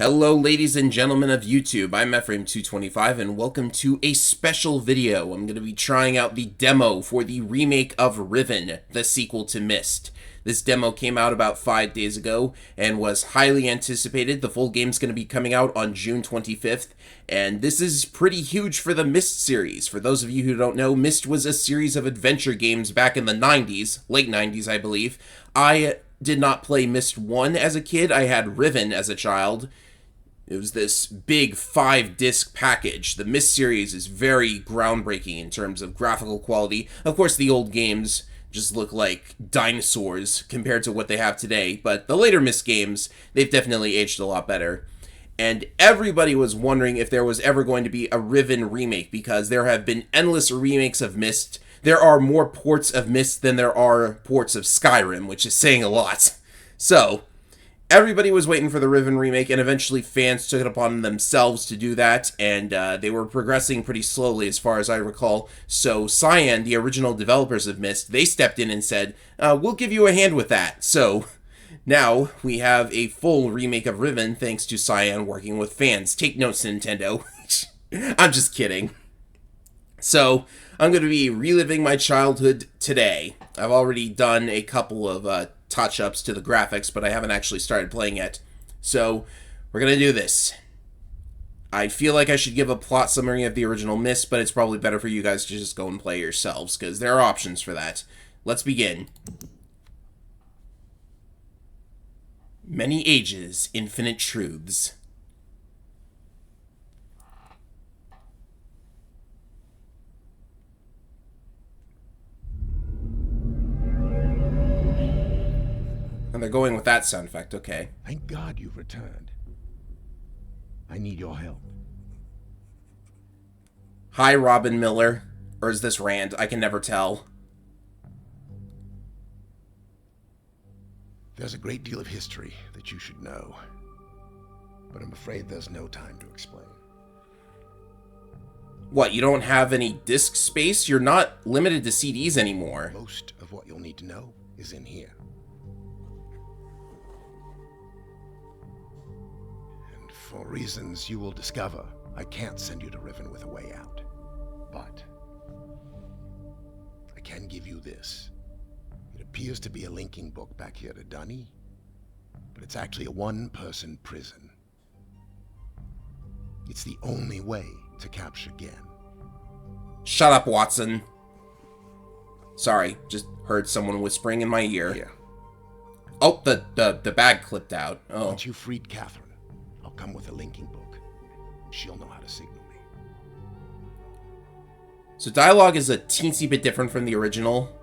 Hello ladies and gentlemen of YouTube, I'm Ephraim225 and welcome to a special video. I'm going to be trying out the demo for the remake of Riven, the sequel to Myst. This demo came out about 5 days ago and was highly anticipated. The full game's going to be coming out on June 25th, and this is pretty huge for the Myst series. For those of you who don't know, Myst was a series of adventure games back in the 90s, late 90s I believe. I did not play Myst 1 as a kid, I had Riven as a child. It was this big 5-disc package. The Myst series is very groundbreaking in terms of graphical quality. Of course, the old games just look like dinosaurs compared to what they have today, but the later Myst games, they've definitely aged a lot better. And everybody was wondering if there was ever going to be a Riven remake, because there have been endless remakes of Myst. There are more ports of Myst than there are ports of Skyrim, which is saying a lot. So everybody was waiting for the Riven remake, and eventually fans took it upon themselves to do that, and they were progressing pretty slowly as far as I recall. So Cyan, the original developers of Myst, they stepped in and said, we'll give you a hand with that. So now we have a full remake of Riven thanks to Cyan working with fans. Take notes, Nintendo. I'm just kidding. So I'm going to be reliving my childhood today. I've already done a couple of touch-ups to the graphics, but I haven't actually started playing yet. So we're going to do this. I feel like I should give a plot summary of the original Myst, but it's probably better for you guys to just go and play yourselves, because there are options for that. Let's begin. Many ages, infinite truths. And they're going with that sound effect, okay. Thank God you've returned. I need your help. Hi, Robin Miller. Or is this Rand? I can never tell. There's a great deal of history that you should know, but I'm afraid there's no time to explain. What, you don't have any disk space? You're not limited to CDs anymore. Most of what you'll need to know is in here. For reasons you will discover, I can't send you to Riven with a way out. But I can give you this. It appears to be a linking book back here to Dunny, but it's actually a one-person prison. It's the only way to capture Gen. Shut up, Watson. Sorry, just heard someone whispering in my ear. Here. Oh, the bag clipped out. Oh. Once you've freed Catherine, I'll come with a linking book. She'll know how to signal me. So dialogue is a teensy bit different from the original,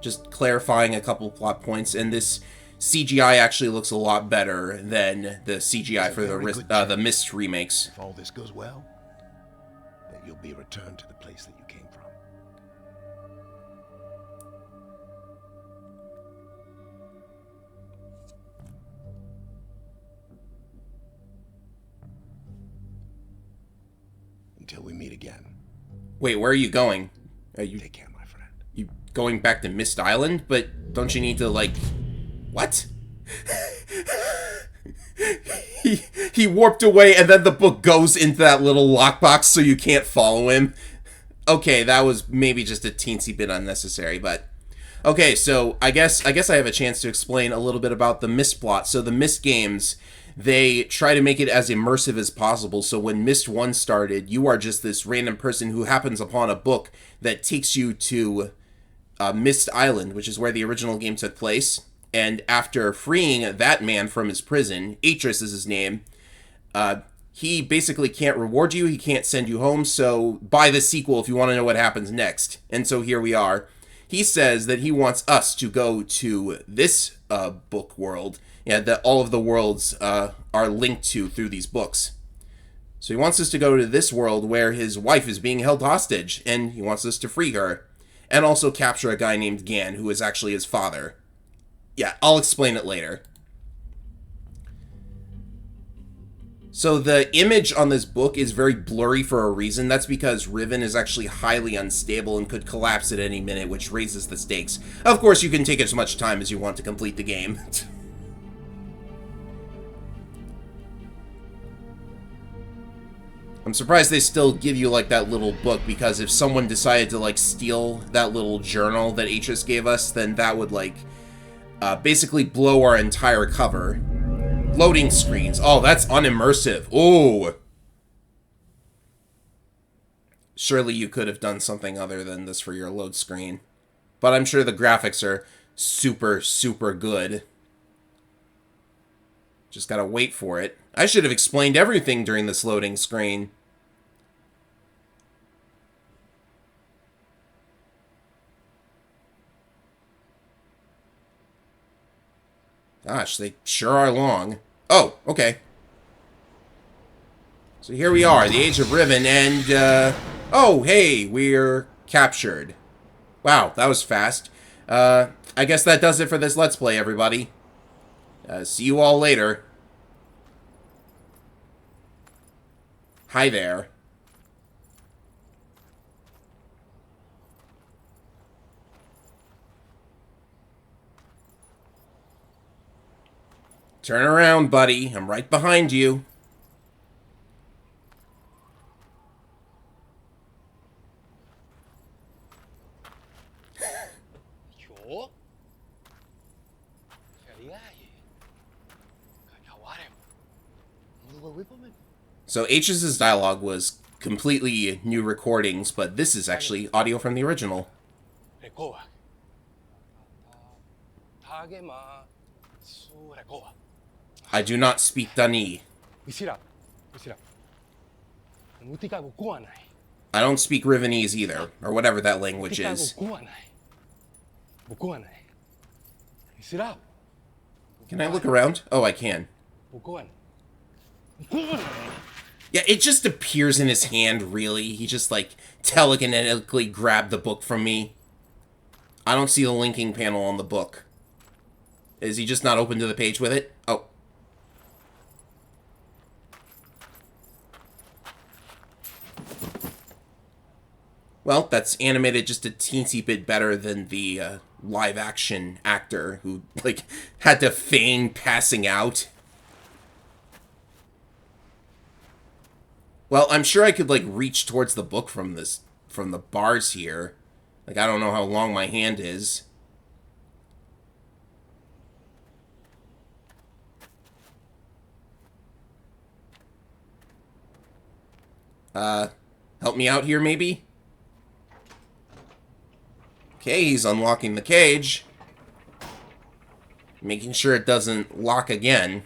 just clarifying a couple plot points, and this CGI actually looks a lot better than the CGI for the Myst remakes. If all this goes well, then you'll be returned to the place that you came from. Until we meet again. Wait, where are you going? Are you Take care, my friend. you going back to Myst Island? But don't you need to, like... What? he warped away, and then the book goes into that little lockbox so you can't follow him. Okay, that was maybe just a teensy bit unnecessary, but... Okay, so I guess I have a chance to explain a little bit about the Myst plot. So the Myst games, they try to make it as immersive as possible. So when Myst 1 started, you are just this random person who happens upon a book that takes you to Myst Island, which is where the original game took place. And after freeing that man from his prison, Atris is his name, he basically can't reward you, he can't send you home, so buy the sequel if you want to know what happens next. And so here we are. He says that he wants us to go to this book world, that all of the worlds are linked to through these books. So he wants us to go to this world where his wife is being held hostage, and he wants us to free her, and also capture a guy named Gan, who is actually his father. Yeah, I'll explain it later. So the image on this book is very blurry for a reason. That's because Riven is actually highly unstable and could collapse at any minute, which raises the stakes. Of course, you can take as much time as you want to complete the game. I'm surprised they still give you, like, that little book, because if someone decided to, like, steal that little journal that Atris gave us, then that would, like, basically blow our entire cover. Loading screens. Oh, that's unimmersive. Ooh. Surely you could have done something other than this for your load screen. But I'm sure the graphics are super, super good. Just gotta wait for it. I should have explained everything during this loading screen. Gosh, they sure are long. Oh, okay. So here we are, the Age of Riven, and, oh, hey, we're captured. Wow, that was fast. I guess that does it for this Let's Play, everybody. See you all later. Hi there. Turn around, buddy. I'm right behind you. So H's dialogue was completely new recordings, but this is actually audio from the original. I do not speak Dani. I don't speak Rivenese either, or whatever that language is. Can I look around? Oh, I can. Yeah, it just appears in his hand, really. He just, like, telekinetically grabbed the book from me. I don't see the linking panel on the book. Is he just not open to the page with it? Oh. Well, that's animated just a teensy bit better than the live-action actor who, like, had to feign passing out. Well, I'm sure I could, like, reach towards the book from the bars here. Like, I don't know how long my hand is. Help me out here, maybe? Okay, he's unlocking the cage. Making sure it doesn't lock again.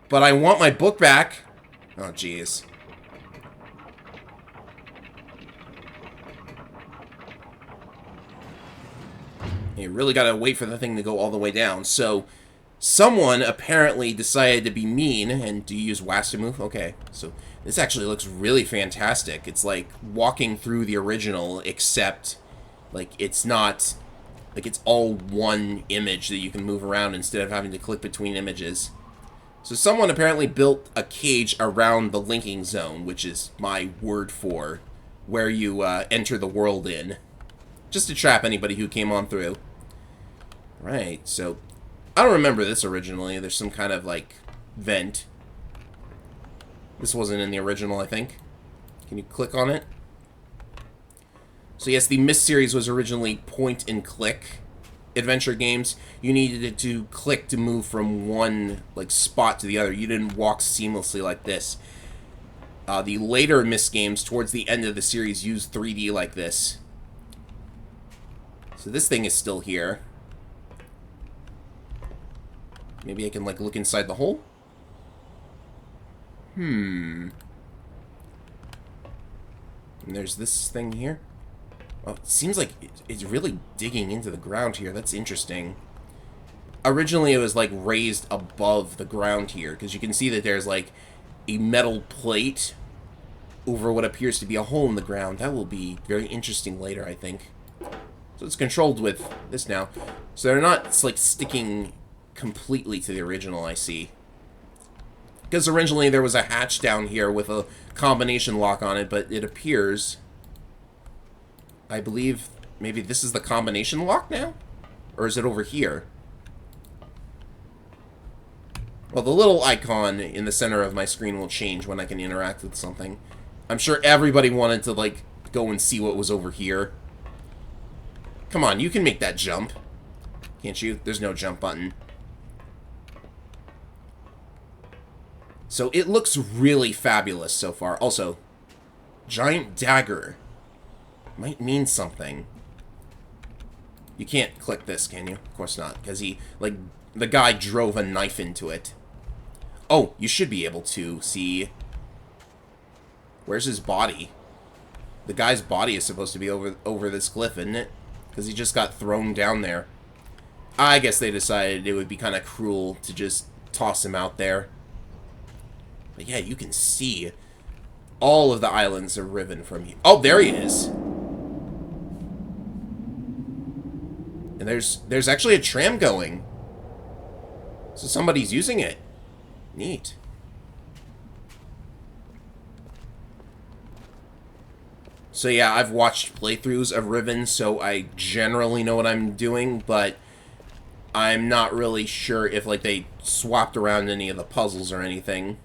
But I want my book back. Oh, jeez. You really gotta wait for the thing to go all the way down. So, someone apparently decided to be mean, and do you use WASD to move? Okay, so this actually looks really fantastic. It's like walking through the original, except, like, it's not, like, it's all one image that you can move around instead of having to click between images. So someone apparently built a cage around the linking zone, which is my word for where you enter the world in. Just to trap anybody who came on through. Right, so I don't remember this originally. There's some kind of, like, vent. This wasn't in the original, I think. Can you click on it? So yes, the Myst series was originally point-and-click adventure games. You needed it to click to move from one, like, spot to the other. You didn't walk seamlessly like this. The later Myst games, towards the end of the series, used 3D like this. So this thing is still here. Maybe I can, like, look inside the hole? And there's this thing here. Oh, it seems like it's really digging into the ground here. That's interesting. Originally, it was, like, raised above the ground here, because you can see that there's, like, a metal plate over what appears to be a hole in the ground. That will be very interesting later, I think. So it's controlled with this now. So they're not, it's like, sticking completely to the original, I see. Because originally there was a hatch down here with a combination lock on it, but it appears, I believe, maybe this is the combination lock now? Or is it over here? Well, the little icon in the center of my screen will change when I can interact with something. I'm sure everybody wanted to, like, go and see what was over here. Come on, you can make that jump. Can't you? There's no jump button. So it looks really fabulous so far. Also, giant dagger. Might mean something. You can't click this, can you? Of course not, because he, like, the guy drove a knife into it. Oh, you should be able to see... Where's his body? The guy's body is supposed to be over this cliff, isn't it? Because he just got thrown down there. I guess they decided it would be kind of cruel to just toss him out there. But yeah, you can see all of the islands of Riven from here. Oh, there he is. And there's actually a tram going. So somebody's using it. Neat. So yeah, I've watched playthroughs of Riven, so I generally know what I'm doing, but I'm not really sure if, like, they swapped around any of the puzzles or anything.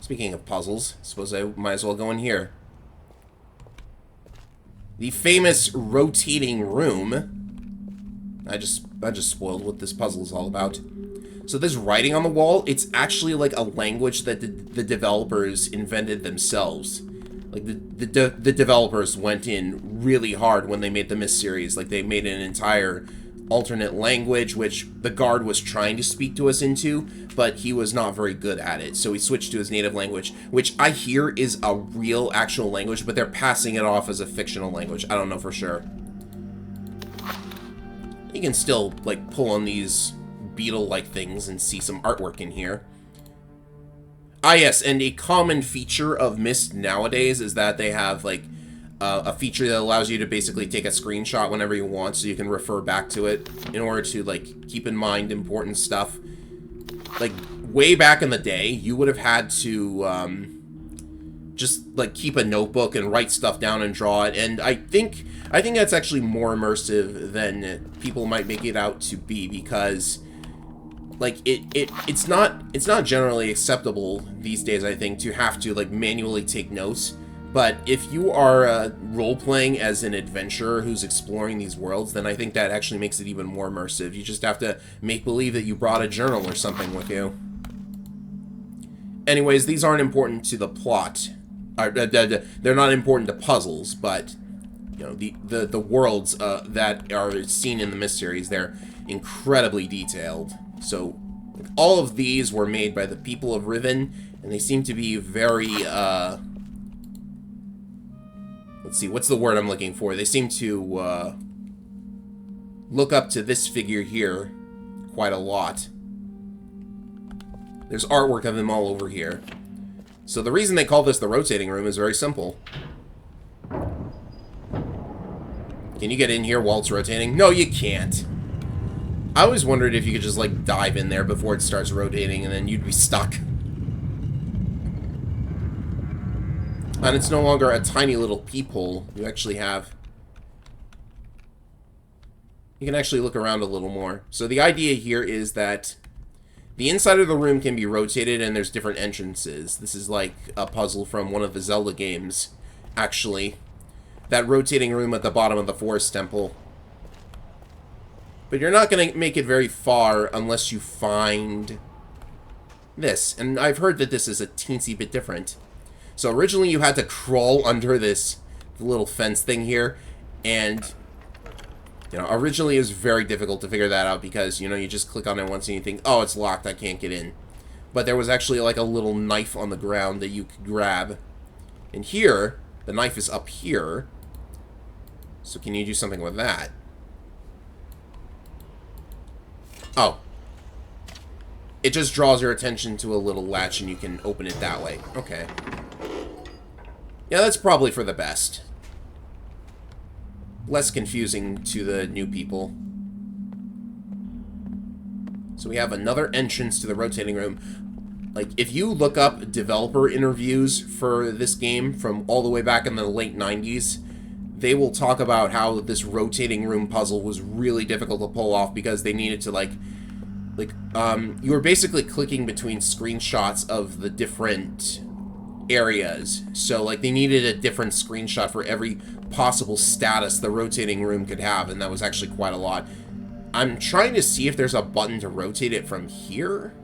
Speaking of puzzles, I suppose I might as well go in here. The famous rotating room. I just spoiled what this puzzle is all about. So this writing on the wall, it's actually like a language that the developers invented themselves. Like, the developers went in really hard when they made the Myst series. Like, they made an entire alternate language, which the guard was trying to speak to us into, but he was not very good at it. So he switched to his native language, which I hear is a real, actual language, but they're passing it off as a fictional language. I don't know for sure. You can still, like, pull on these beetle-like things and see some artwork in here. Ah, yes, and a common feature of Myst nowadays is that they have, like, a feature that allows you to basically take a screenshot whenever you want, so you can refer back to it in order to, like, keep in mind important stuff. Like, way back in the day, you would have had to, just, like, keep a notebook and write stuff down and draw it, and I think that's actually more immersive than people might make it out to be, because... like, it's not generally acceptable these days, I think, to have to, like, manually take notes. But if you are role-playing as an adventurer who's exploring these worlds, then I think that actually makes it even more immersive. You just have to make believe that you brought a journal or something with you. Anyways, these aren't important to the plot. They're not important to puzzles, but, you know, the worlds that are seen in the Myst series, they're incredibly detailed. So, all of these were made by the people of Riven, and they seem to be very, let's see, what's the word I'm looking for? They seem to, look up to this figure here quite a lot. There's artwork of him all over here. So the reason they call this the rotating room is very simple. Can you get in here while it's rotating? No, you can't. I always wondered if you could just, like, dive in there before it starts rotating and then you'd be stuck. And it's no longer a tiny little peephole. You actually have... you can actually look around a little more. So the idea here is that the inside of the room can be rotated and there's different entrances. This is like a puzzle from one of the Zelda games, actually. That rotating room at the bottom of the Forest Temple. But you're not going to make it very far unless you find this. And I've heard that this is a teensy bit different. So originally you had to crawl under this little fence thing here. And, you know, originally it was very difficult to figure that out because, you know, you just click on it once and you think, oh, it's locked, I can't get in. But there was actually like a little knife on the ground that you could grab. And here, the knife is up here. So can you do something with that? Oh. It just draws your attention to a little latch and you can open it that way. Okay. Yeah, that's probably for the best. Less confusing to the new people. So we have another entrance to the rotating room. Like, if you look up developer interviews for this game from all the way back in the late 90s, they will talk about how this rotating room puzzle was really difficult to pull off because they needed to, like, like, you were basically clicking between screenshots of the different areas. So, like, they needed a different screenshot for every possible status the rotating room could have, and that was actually quite a lot. I'm trying to see if there's a button to rotate it from here.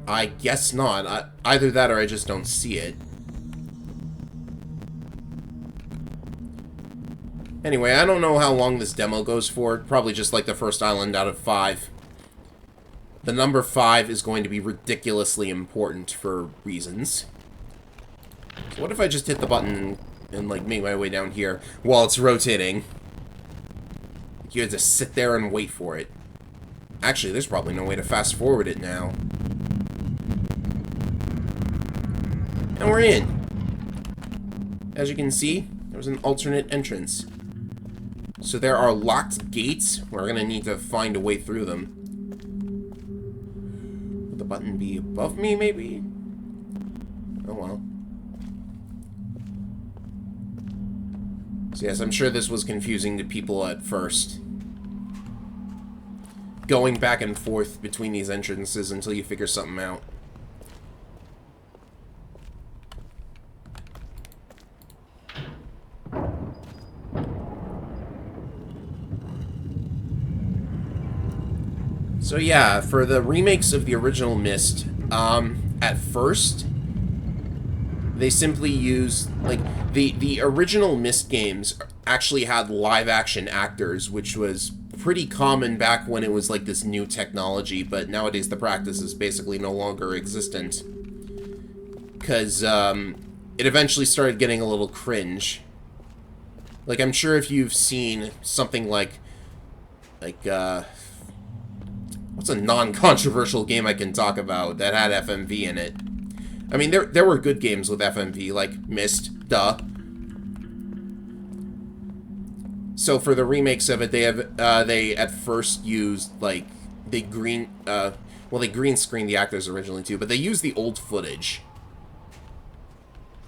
I guess not. Either that or I just don't see it. Anyway, I don't know how long this demo goes for. Probably just like the first island out of 5. The number 5 is going to be ridiculously important for reasons. So what if I just hit the button and like make my way down here while it's rotating? You have to sit there and wait for it. Actually, there's probably no way to fast forward it now. And we're in. As you can see, there's an alternate entrance. So there are locked gates. We're going to need to find a way through them. Would the button be above me, maybe? Oh, well. So yes, I'm sure this was confusing to people at first. Going back and forth between these entrances until you figure something out. So yeah, for the remakes of the original Myst, at first, they simply used, like, the original Myst games actually had live-action actors, which was pretty common back when it was, like, this new technology, but nowadays the practice is basically no longer existent. Because, it eventually started getting a little cringe. Like, I'm sure if you've seen something like, what's a non-controversial game I can talk about that had FMV in it? I mean, there were good games with FMV, like Myst, duh. So for the remakes of it, they at first used, like, they green screened the actors originally too, but they used the old footage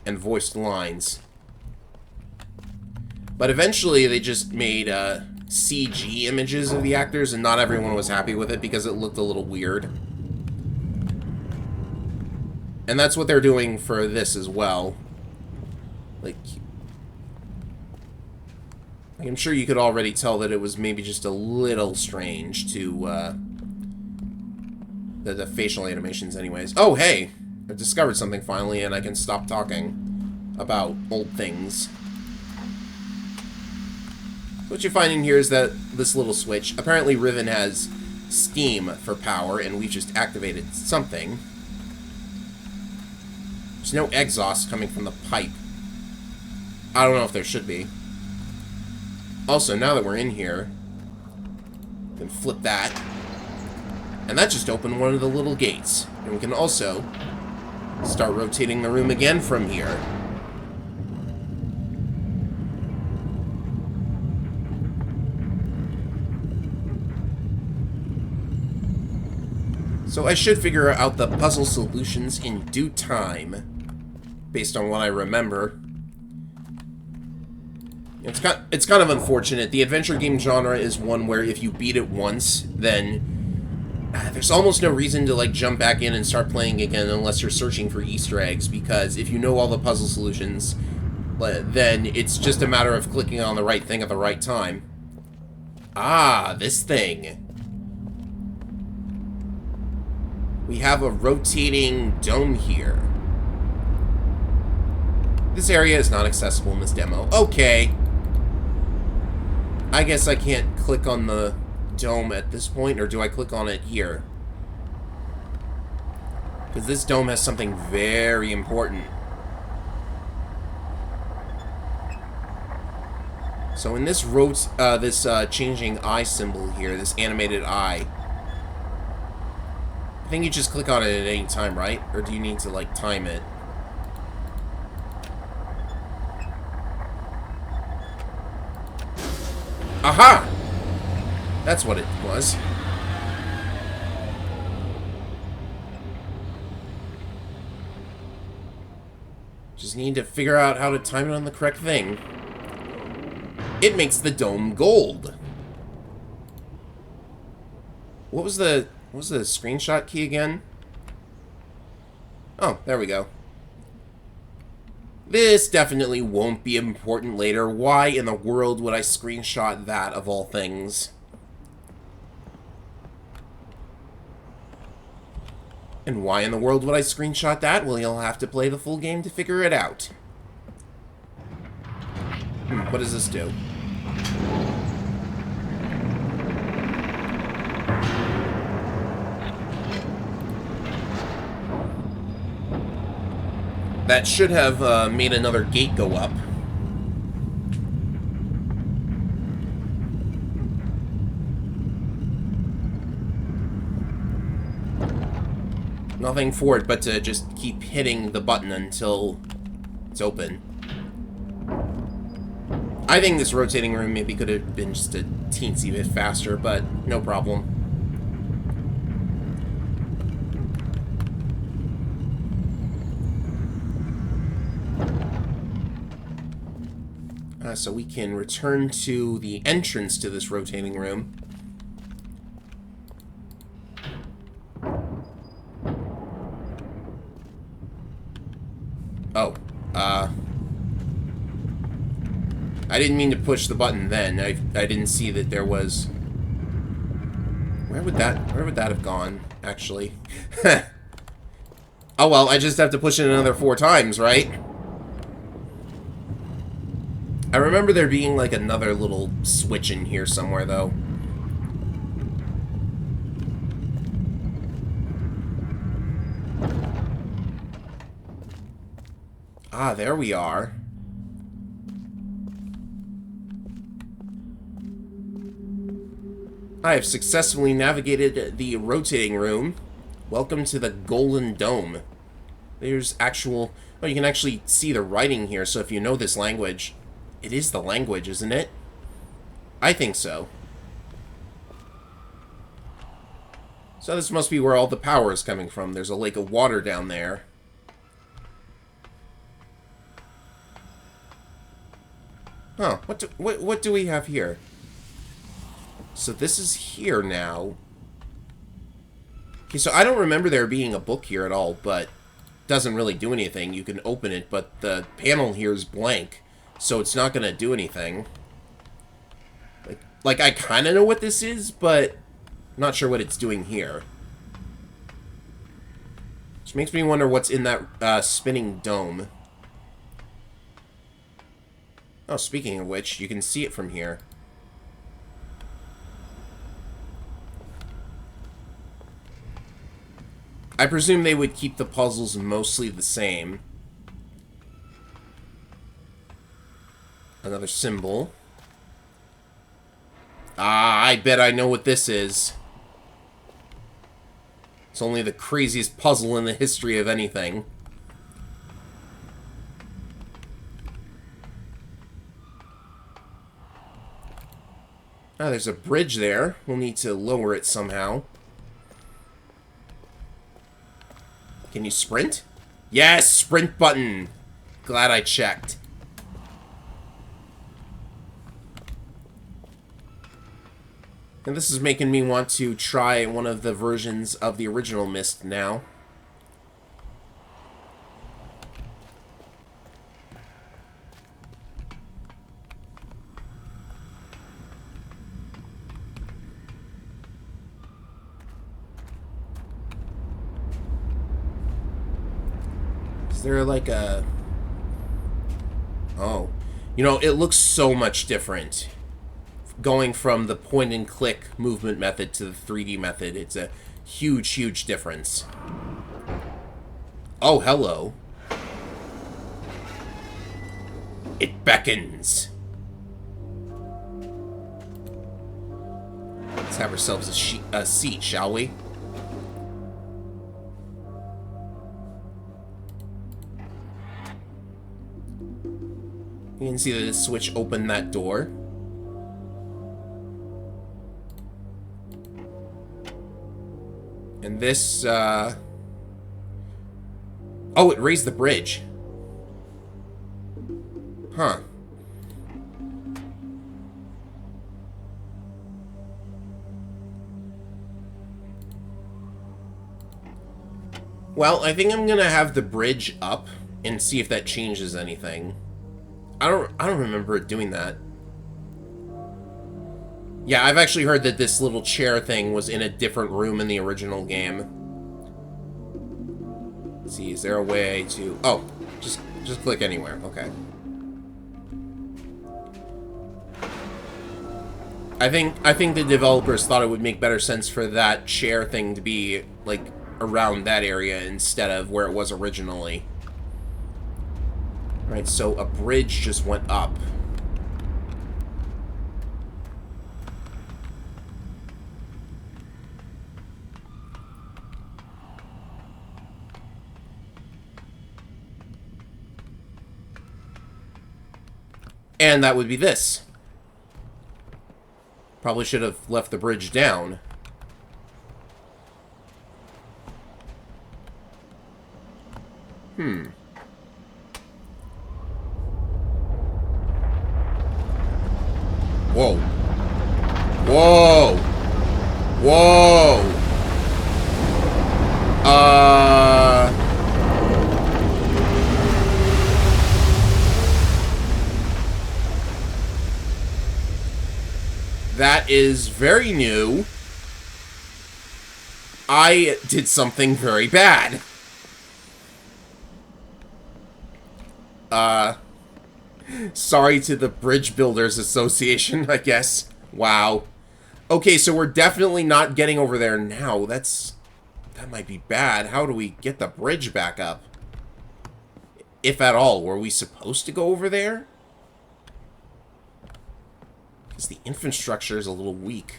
and voiced lines. But eventually they just made, CG images of the actors, and not everyone was happy with it because it looked a little weird. And that's what they're doing for this as well. Like, I'm sure you could already tell that it was maybe just a little strange to, the facial animations anyways. Oh, hey! I've discovered something finally, and I can stop talking about old things. What you find in here is that this little switch, apparently Riven has steam for power, and we've just activated something. There's no exhaust coming from the pipe. I don't know if there should be. Also, now that we're in here, we can flip that. And that just opened one of the little gates. And we can also start rotating the room again from here. So I should figure out the puzzle solutions in due time, based on what I remember. It's kind of unfortunate. The adventure game genre is one where if you beat it once, then there's almost no reason to, like, jump back in and start playing again unless you're searching for Easter eggs, because if you know all the puzzle solutions, then it's just a matter of clicking on the right thing at the right time. Ah, this thing. We have a rotating dome here. This area is not accessible in this demo. Okay. I guess I can't click on the dome at this point, or do I click on it here? Because this dome has something very important. So in this changing eye symbol here, this animated eye, I think you just click on it at any time, right? Or do you need to, like, time it? Aha! That's what it was. Just need to figure out how to time it on the correct thing. It makes the dome gold. What was the screenshot key again? Oh, there we go. This definitely won't be important later. Why in the world would I screenshot that, of all things? And why in the world would I screenshot that? Well, you'll have to play the full game to figure it out. What does this do? That should have made another gate go up. Nothing for it but to just keep hitting the button until it's open. I think this rotating room maybe could have been just a teensy bit faster, but no problem. So we can return to the entrance to this rotating room. Oh, I didn't mean to push the button then. I didn't see that there was... Where would that have gone, actually? Oh well, I just have to push it another 4 times, right? I remember there being, like, another little switch in here somewhere, though. Ah, there we are. I have successfully navigated the rotating room. Welcome to the Golden Dome. There's actual... Oh, you can actually see the writing here, so if you know this language... It is the language, isn't it? I think so. So this must be where all the power is coming from. There's a lake of water down there. Huh, what do we have here? So this is here now. Okay, so I don't remember there being a book here at all, but it doesn't really do anything. You can open it, but the panel here is blank. So it's not going to do anything. Like I kind of know what this is, but I'm not sure what it's doing here. Which makes me wonder what's in that spinning dome. Oh, speaking of which, you can see it from here. I presume they would keep the puzzles mostly the same. Another symbol. Ah, I bet I know what this is. It's only the craziest puzzle in the history of anything. Ah, there's a bridge there. We'll need to lower it somehow. Can you sprint? Yes, sprint button. Glad I checked. And this is making me want to try one of the versions of the original Myst now. Is there like a... Oh. You know, it looks so much different. Going from the point-and-click movement method to the 3D method, it's a huge, huge difference. Oh, hello. It beckons. Let's have ourselves a seat, shall we? You can see that this switch opened that door. And this, Oh, it raised the bridge. Huh. Well, I think I'm gonna have the bridge up and see if that changes anything. I don't remember it doing that. Yeah, I've actually heard that this little chair thing was in a different room in the original game. Let's see, is there a way to... Oh, just click anywhere. Okay. I think the developers thought it would make better sense for that chair thing to be, like, around that area instead of where it was originally. Right, so a bridge just went up. And that would be this. Probably should have left the bridge down. Whoa. Whoa. Whoa. That is very new. I did something very bad. Sorry to the Bridge Builders Association, I guess. Wow. Okay, so we're definitely not getting over there now. That might be bad. How do we get the bridge back up? If at all, were we supposed to go over there? Because the infrastructure is a little weak.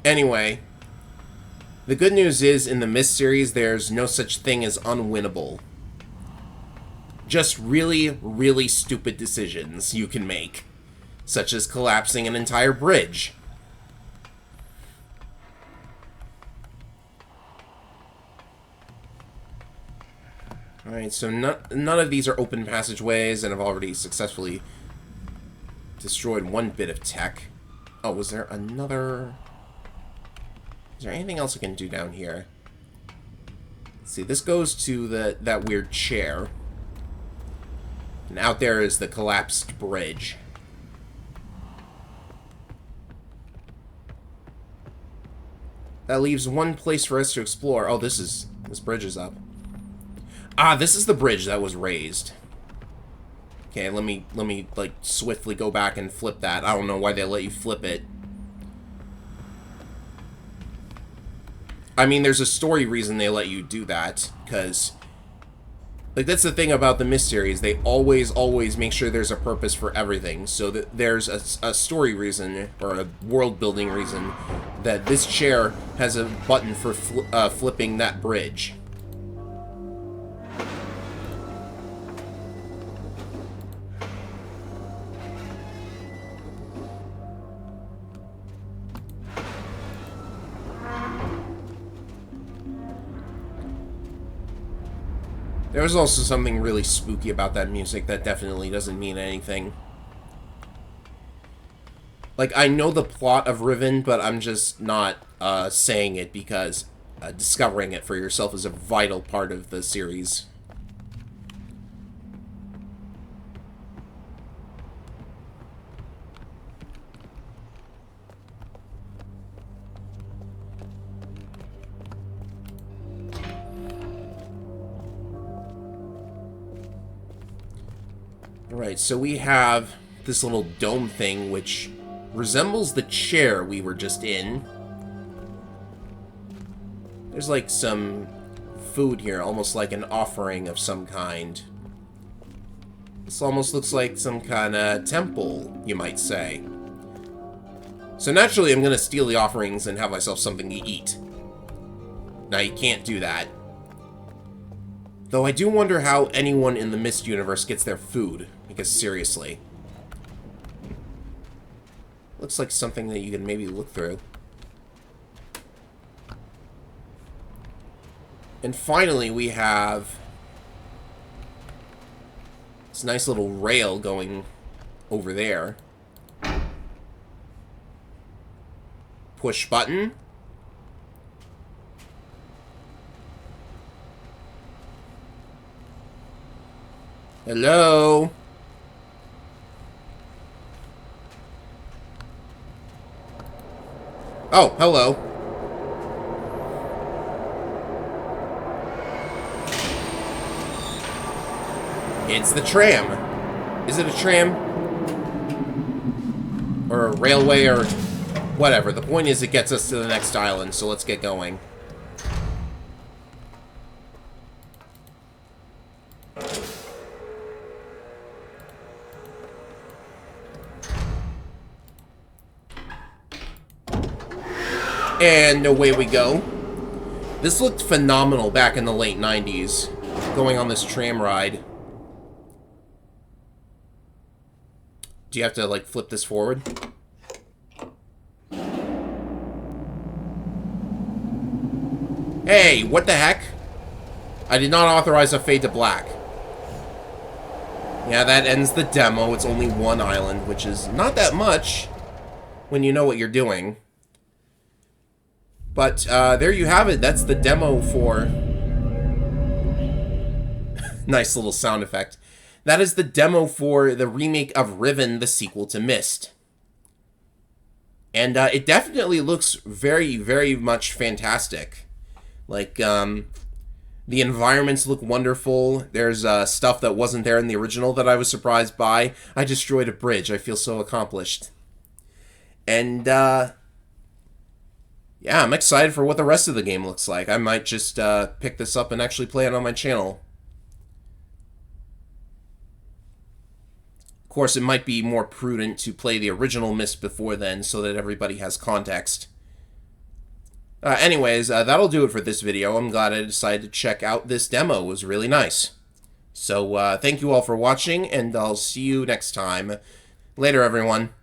Anyway, the good news is, in the Myst series, there's no such thing as unwinnable. Just really, really stupid decisions you can make, such as collapsing an entire bridge. Alright, so none of these are open passageways, and I've already successfully destroyed one bit of tech. Oh, was there another... Is there anything else I can do down here? Let's see, this goes to that weird chair. And out there is the collapsed bridge. That leaves one place for us to explore. Oh, this bridge is up. Ah, this is the bridge that was raised. Okay, let me like swiftly go back and flip that. I don't know why they let you flip it. I mean, there's a story reason they let you do that, because, like, that's the thing about the Myst series. They always make sure there's a purpose for everything, so that there's a story reason, or a world-building reason, that this chair has a button for flipping that bridge. There was also something really spooky about that music that definitely doesn't mean anything. Like, I know the plot of Riven, but I'm just not saying it because discovering it for yourself is a vital part of the series. Alright, so we have this little dome thing, which resembles the chair we were just in. There's like some food here, almost like an offering of some kind. This almost looks like some kind of temple, you might say. So naturally, I'm going to steal the offerings and have myself something to eat. Now, you can't do that. Though I do wonder how anyone in the Myst universe gets their food, because seriously. Looks like something that you can maybe look through. And finally, we have this nice little rail going over there. push button. Hello? Oh, hello. It's the tram. Is it a tram? Or a railway, or whatever. The point is it gets us to the next island, so let's get going. And away we go. This looked phenomenal back in the late 90s, going on this tram ride. Do you have to, like, flip this forward? Hey, what the heck? I did not authorize a fade to black. Yeah, that ends the demo. It's only one island, which is not that much when you know what you're doing. But there you have it. That's the demo for... Nice little sound effect. That is the demo for the remake of Riven, the sequel to Myst. And it definitely looks very, very much fantastic. Like, the environments look wonderful. There's stuff that wasn't there in the original that I was surprised by. I destroyed a bridge. I feel so accomplished. And, yeah, I'm excited for what the rest of the game looks like. I might just pick this up and actually play it on my channel. Of course, it might be more prudent to play the original Myst before then, so that everybody has context. Anyways, that'll do it for this video. I'm glad I decided to check out this demo. It was really nice. So, thank you all for watching, and I'll see you next time. Later, everyone.